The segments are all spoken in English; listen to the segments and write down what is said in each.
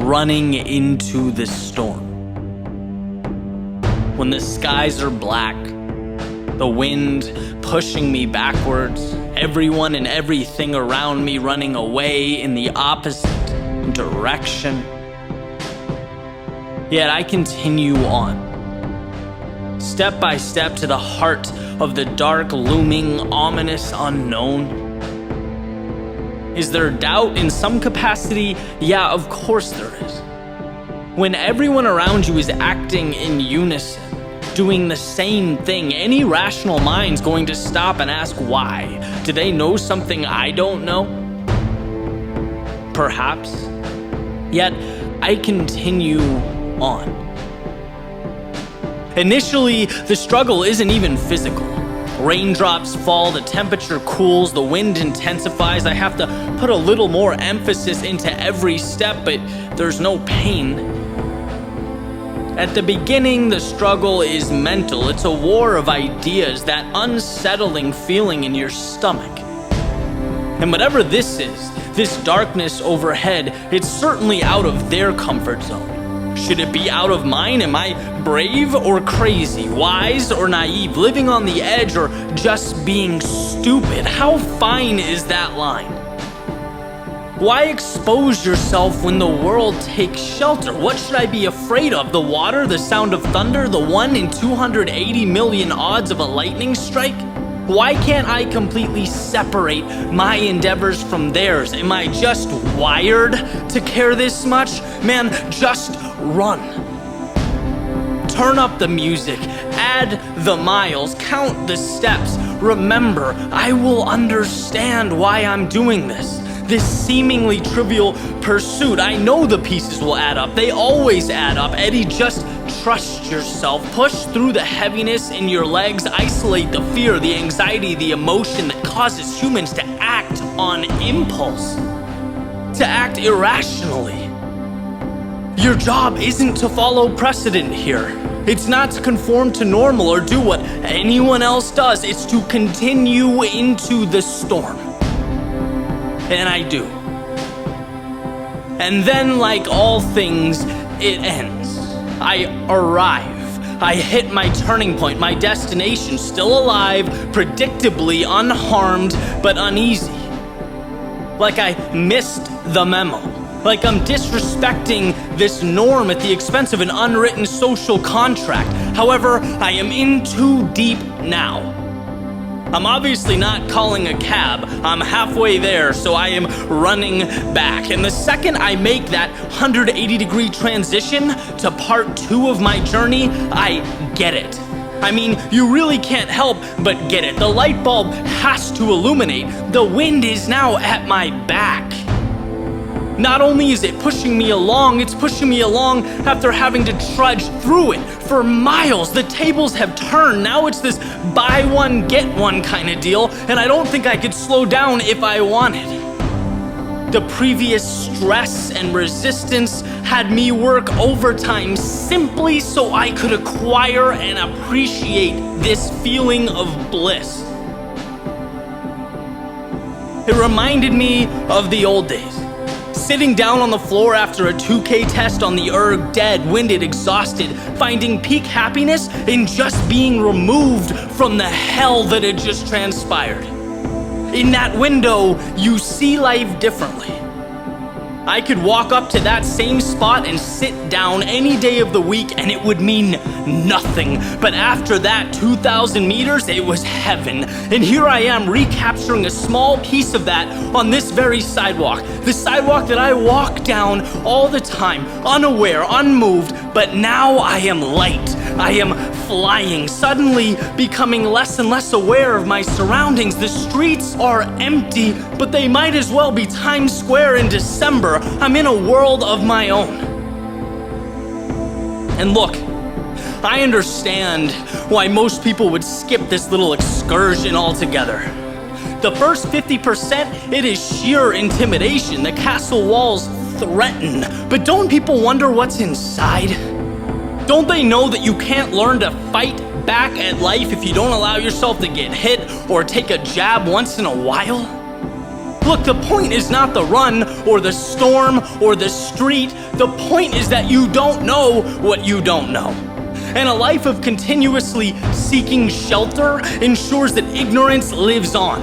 running into the storm. When the skies are black, the wind pushing me backwards, everyone and everything around me running away in the opposite direction. Yet I continue on, step by step to the heart of the dark, looming, ominous unknown. Is there doubt in some capacity? Yeah, of course there is. When everyone around you is acting in unison, doing the same thing, any rational mind's going to stop and ask why. Do they know something I don't know? Perhaps. Yet I continue on. Initially, the struggle isn't even physical. Raindrops fall, the temperature cools, the wind intensifies. I have to put a little more emphasis into every step, but there's no pain. At the beginning, the struggle is mental. It's a war of ideas, that unsettling feeling in your stomach. And whatever this is, this darkness overhead, it's certainly out of their comfort zone. Should it be out of mine? Am I brave or crazy, wise or naive, living on the edge or just being stupid? How fine is that line? Why expose yourself when the world takes shelter? What should I be afraid of? The water, the sound of thunder, the 1 in 280 million odds of a lightning strike? Why can't I completely separate my endeavors from theirs? Am I just wired to care this much? Man, just run. Turn up the music, add the miles, count the steps. Remember, I will understand why I'm doing this. This seemingly trivial pursuit, I know the pieces will add up. They always add up. Eddie, just trust yourself. Push through the heaviness in your legs. Isolate the fear, the anxiety, the emotion that causes humans to act on impulse, to act irrationally. Your job isn't to follow precedent here. It's not to conform to normal or do what anyone else does. It's to continue into the storm. And I do. And then, like all things, it ends. I arrive. I hit my turning point, my destination, still alive, predictably unharmed, but uneasy. Like I missed the memo. Like I'm disrespecting this norm at the expense of an unwritten social contract. However, I am in too deep now. I'm obviously not calling a cab. I'm halfway there, so I am running back. And the second I make that 180-degree transition to part 2 of my journey, I get it. I mean, you really can't help but get it. The light bulb has to illuminate. The wind is now at my back. Not only is it pushing me along, it's pushing me along after having to trudge through it for miles. The tables have turned. Now it's this buy one, get one kind of deal, and I don't think I could slow down if I wanted. The previous stress and resistance had me work overtime simply so I could acquire and appreciate this feeling of bliss. It reminded me of the old days. Sitting down on the floor after a 2K test on the erg, dead, winded, exhausted, finding peak happiness in just being removed from the hell that had just transpired. In that window, you see life differently. I could walk up to that same spot and sit down any day of the week and it would mean nothing. But after that 2,000 meters, it was heaven. And here I am recapturing a small piece of that on this very sidewalk. The sidewalk that I walk down all the time, unaware, unmoved, but now I am light. I am flying, suddenly becoming less and less aware of my surroundings. The streets are empty, but they might as well be Times Square in December. I'm in a world of my own. And look, I understand why most people would skip this little excursion altogether. The first 50%, it is sheer intimidation. The castle walls threaten. But don't people wonder what's inside? Don't they know that you can't learn to fight back at life if you don't allow yourself to get hit or take a jab once in a while? Look, the point is not the run or the storm or the street. The point is that you don't know what you don't know. And a life of continuously seeking shelter ensures that ignorance lives on.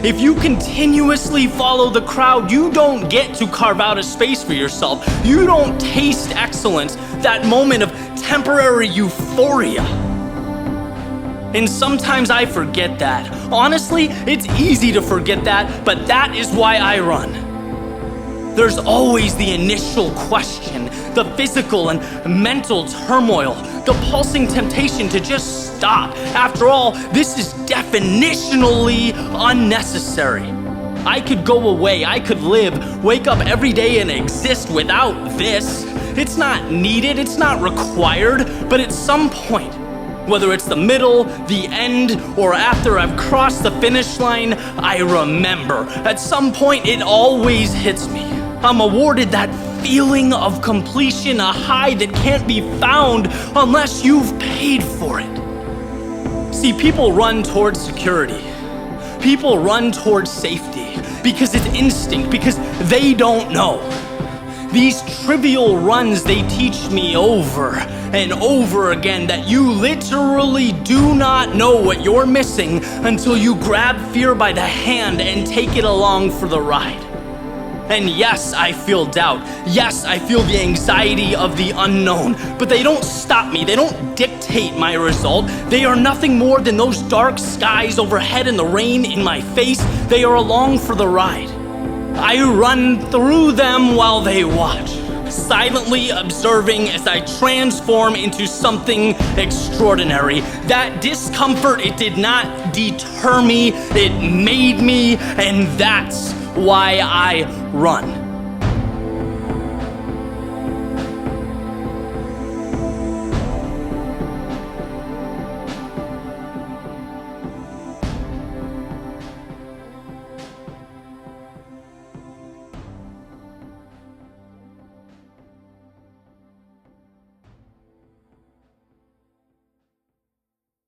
If you continuously follow the crowd, you don't get to carve out a space for yourself. You don't taste excellence, that moment of temporary euphoria. And sometimes I forget that. Honestly, it's easy to forget that, but that is why I run. There's always the initial question, the physical and mental turmoil, the pulsing temptation to just stop. After all, this is definitionally unnecessary. I could go away, I could live, wake up every day and exist without this. It's not needed, it's not required, but at some point, whether it's the middle, the end, or after I've crossed the finish line, I remember. At some point, it always hits me. I'm awarded that feeling of completion, a high that can't be found unless you've paid for it. See, people run towards security. People run towards safety because it's instinct, because they don't know. These trivial runs, they teach me over and over again that you literally do not know what you're missing until you grab fear by the hand and take it along for the ride. And yes, I feel doubt. Yes, I feel the anxiety of the unknown, but they don't stop me. They don't dictate my result. They are nothing more than those dark skies overhead and the rain in my face. They are along for the ride. I run through them while they watch, silently observing as I transform into something extraordinary. That discomfort, it did not deter me, it made me, and that's why I run.